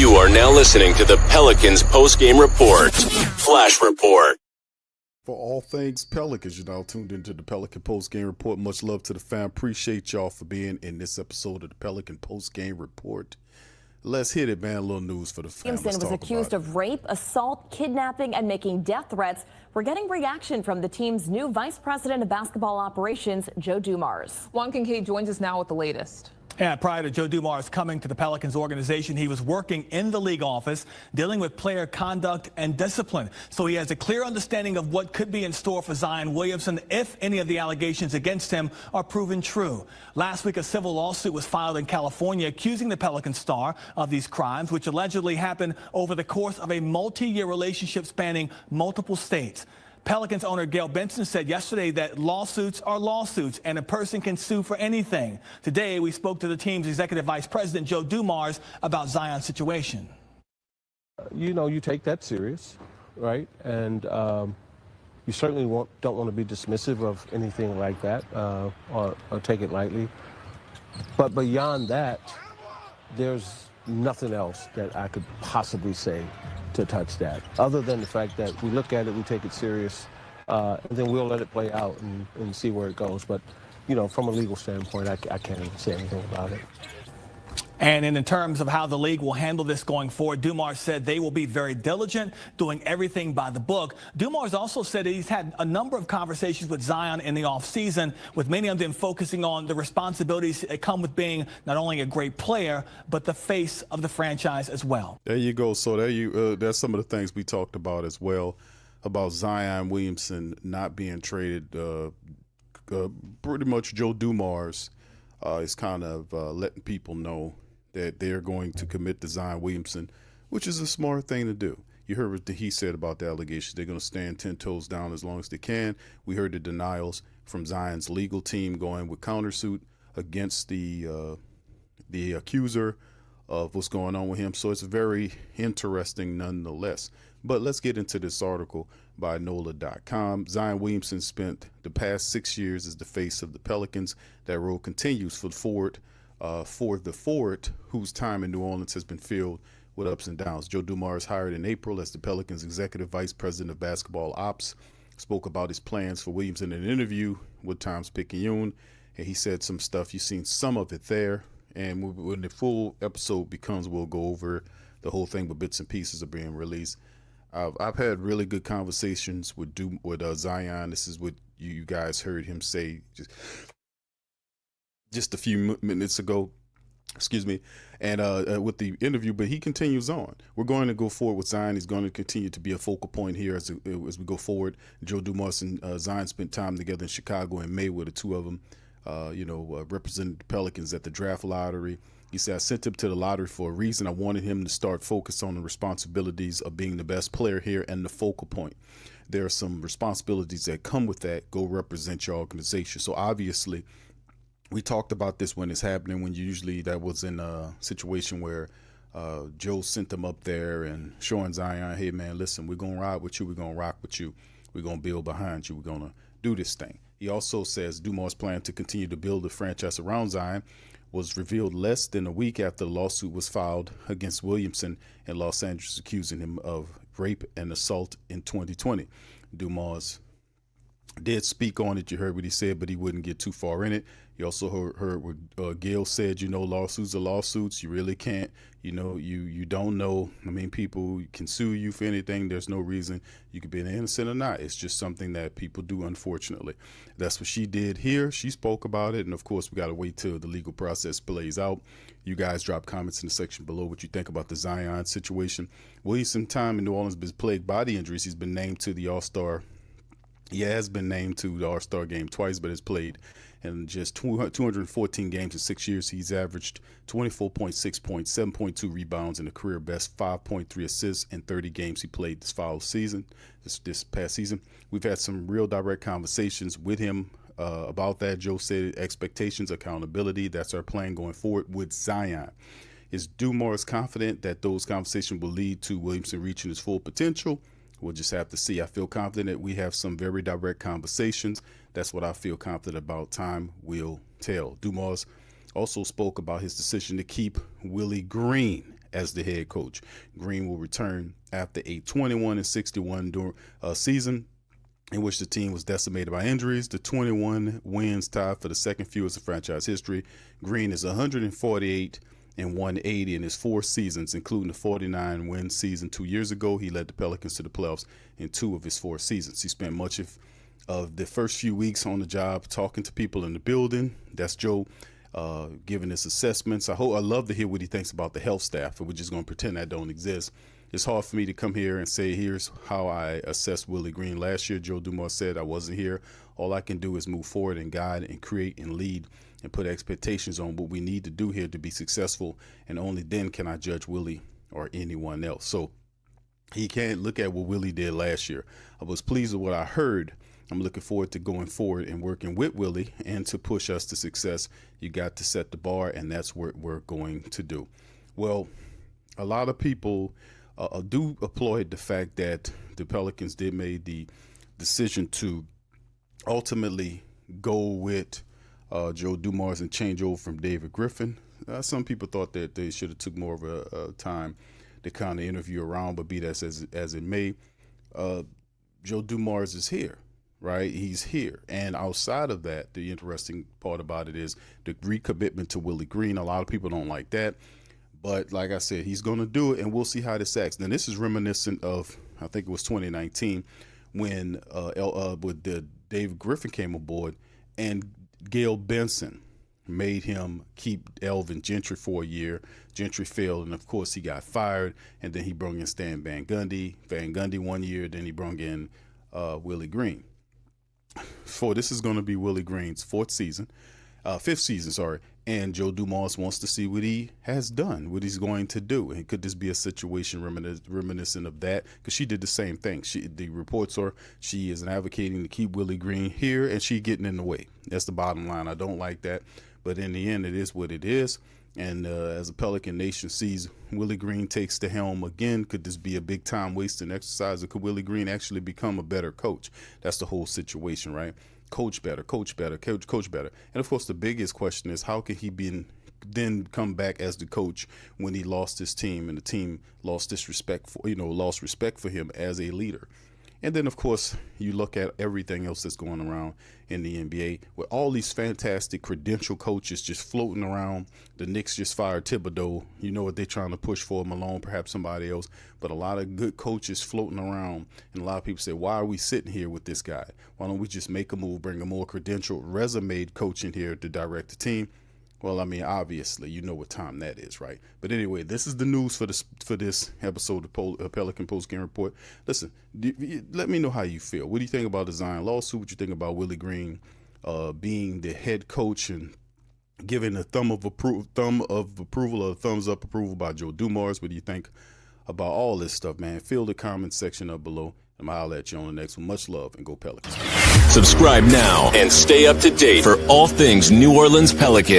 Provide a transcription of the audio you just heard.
You are now listening to the Pelicans post-game report. Flash report. For all things Pelicans, you're now tuned into the Pelican post-game report. Much love to the fam. Appreciate y'all for being in this episode of the Pelican post-game report. Let's hit it, man. A little news for the fam. Williamson was accused of rape, assault, kidnapping, and making death threats. We're getting reaction from the team's new vice president of basketball operations, Joe Dumars. Juan Kincaid joins us now with the latest. Yeah, prior to Joe Dumars coming to the Pelicans organization, he was working in the league office, dealing with player conduct and discipline. So he has a clear understanding of what could be in store for Zion Williamson if any of the allegations against him are proven true. Last week, a civil lawsuit was filed in California accusing the Pelican star of these crimes, which allegedly happened over the course of a multi-year relationship spanning multiple states. Pelicans owner Gail Benson said yesterday that lawsuits are lawsuits and a person can sue for anything. Today, we spoke to the team's executive vice president, Joe Dumars, about Zion's situation. You know, you take that serious, right? And you certainly don't want to be dismissive of anything like that or take it lightly. But beyond that, there's nothing else that I could possibly say to touch that, other than the fact that we look at it, we take it serious, and then we'll let it play out and see where it goes. But, you know, from a legal standpoint, I can't even say anything about it. And in terms of how the league will handle this going forward, Dumars said they will be very diligent, doing everything by the book. Dumars also said that he's had a number of conversations with Zion in the offseason, with many of them focusing on the responsibilities that come with being not only a great player, but the face of the franchise as well. There you go. So that's some of the things we talked about as well, about Zion Williamson not being traded. Pretty much Joe Dumars is kind of letting people know that they're going to commit to Zion Williamson, which is a smart thing to do. You heard what he said about the allegations. They're going to stand 10 toes down as long as they can. We heard the denials from Zion's legal team going with countersuit against the accuser of what's going on with him. So it's very interesting nonetheless. But let's get into this article by NOLA.com. Zion Williamson spent the past 6 years as the face of the Pelicans. That role continues for the forward, whose time in New Orleans has been filled with ups and downs. Joe Dumars, hired in April as the Pelicans executive vice president of basketball ops, spoke about his plans for Williamson in an interview with Times-Picayune, and he said some stuff. You've seen some of it there, and when the full episode becomes, we'll go over the whole thing, but bits and pieces are being released. I've had really good conversations with Zion. This is what you guys heard him say just a few minutes ago, excuse me, and with the interview, but he continues on. We're going to go forward with Zion. He's going to continue to be a focal point here as we go forward. Joe Dumars and Zion spent time together in Chicago in May, where the two of them, represented the Pelicans at the draft lottery. He said, I sent him to the lottery for a reason. I wanted him to start focus on the responsibilities of being the best player here and the focal point. There are some responsibilities that come with that. Go represent your organization. So obviously, we talked about this when it's happening, when usually that was in a situation where Joe sent them up there and showing Zion, hey, man, listen, we're going to ride with you. We're going to rock with you. We're going to build behind you. We're going to do this thing. He also says Dumars' plan to continue to build the franchise around Zion was revealed less than a week after the lawsuit was filed against Williamson in Los Angeles, accusing him of rape and assault in 2020. Dumars did speak on it. You heard what he said, but he wouldn't get too far in it. You also heard what Gail said, lawsuits are lawsuits. You really can't, you don't know. I mean, people can sue you for anything. There's no reason you could be innocent or not. It's just something that people do, unfortunately. That's what she did here. She spoke about it. And, of course, we got to wait till the legal process plays out. You guys drop comments in the section below what you think about the Zion situation. Williamson's time in New Orleans has been plagued by the injuries. He's been named to the All-Star. He has been named to the All-Star game twice, but has played in just 214 games in 6 years. He's averaged 24.6 points, 7.2 rebounds, and a career best 5.3 assists in 30 games he played this past season. We've had some real direct conversations with him about that. Joe said expectations, accountability, that's our plan going forward with Zion. Is Dumars confident that those conversations will lead to Williamson reaching his full potential? We'll just have to see. I feel confident that we have some very direct conversations. That's what I feel confident about. Time will tell. Dumars also spoke about his decision to keep Willie Green as the head coach. Green will return after a 21-61 season in which the team was decimated by injuries. The 21 wins tied for the second fewest in franchise history. Green is 148 and 180 in his 4 seasons, including the 49-win season 2 years ago. He led the Pelicans to the playoffs in 2 of his 4 seasons. He spent much of the first few weeks on the job talking to people in the building. That's Joe giving his assessments. I love to hear what he thinks about the health staff, and we're just going to pretend that don't exist. It's hard for me to come here and say, here's how I assessed Willie Green last year. Joe Dumars said I wasn't here. All I can do is move forward and guide and create and lead and put expectations on what we need to do here to be successful, and only then can I judge Willie or anyone else. So he can't look at what Willie did last year. I was pleased with what I heard. I'm looking forward to going forward and working with Willie, and to push us to success, you got to set the bar, and that's what we're going to do. Well, a lot of people do applaud the fact that the Pelicans did make the decision to ultimately go with Joe Dumars and change over from David Griffin. Some people thought that they should have took more of a time to kind of interview around, but be that as it may, Joe Dumars is here, right? He's here. And outside of that, the interesting part about it is the recommitment to Willie Green. A lot of people don't like that. But like I said, he's going to do it, and we'll see how this acts. Now, this is reminiscent of, I think it was 2019, when David Griffin came aboard, and Gail Benson made him keep Elvin Gentry for a year. Gentry failed, and of course he got fired, and then he brought in Stan Van Gundy. Van Gundy 1 year, then he brought in Willie Green. This is going to be Willie Green's 5th season, and Joe Dumars wants to see what he has done, what he's going to do. And could this be a situation reminiscent of that? Because she did the same thing. The reports are she is advocating to keep Willie Green here, and she getting in the way. That's the bottom line. I don't like that, but in the end, it is what it is. And as a Pelican Nation sees Willie Green takes the helm again, could this be a big time wasting exercise, or could Willie Green actually become a better coach? That's the whole situation, right? Coach better. And of course, the biggest question is, how can he then come back as the coach when he lost his team and the team lost respect for him as a leader? And then, of course, you look at everything else that's going around in the NBA with all these fantastic credential coaches just floating around. The Knicks just fired Thibodeau. You know what they're trying to push for, Malone, perhaps somebody else. But a lot of good coaches floating around. And a lot of people say, why are we sitting here with this guy? Why don't we just make a move, bring a more credentialed, resume coach in here to direct the team? Well, I mean, obviously, you know what time that is, right? But anyway, this is the news for this episode of Pelican Post Game Report. Listen, let me know how you feel. What do you think about the Zion lawsuit? What do you think about Willie Green being the head coach and giving a thumb of approval or thumbs up approval by Joe Dumars? What do you think about all this stuff, man? Fill the comment section up below. I'm going to holler at you on the next one. Much love, and go Pelicans. Subscribe now and stay up to date for all things New Orleans Pelicans.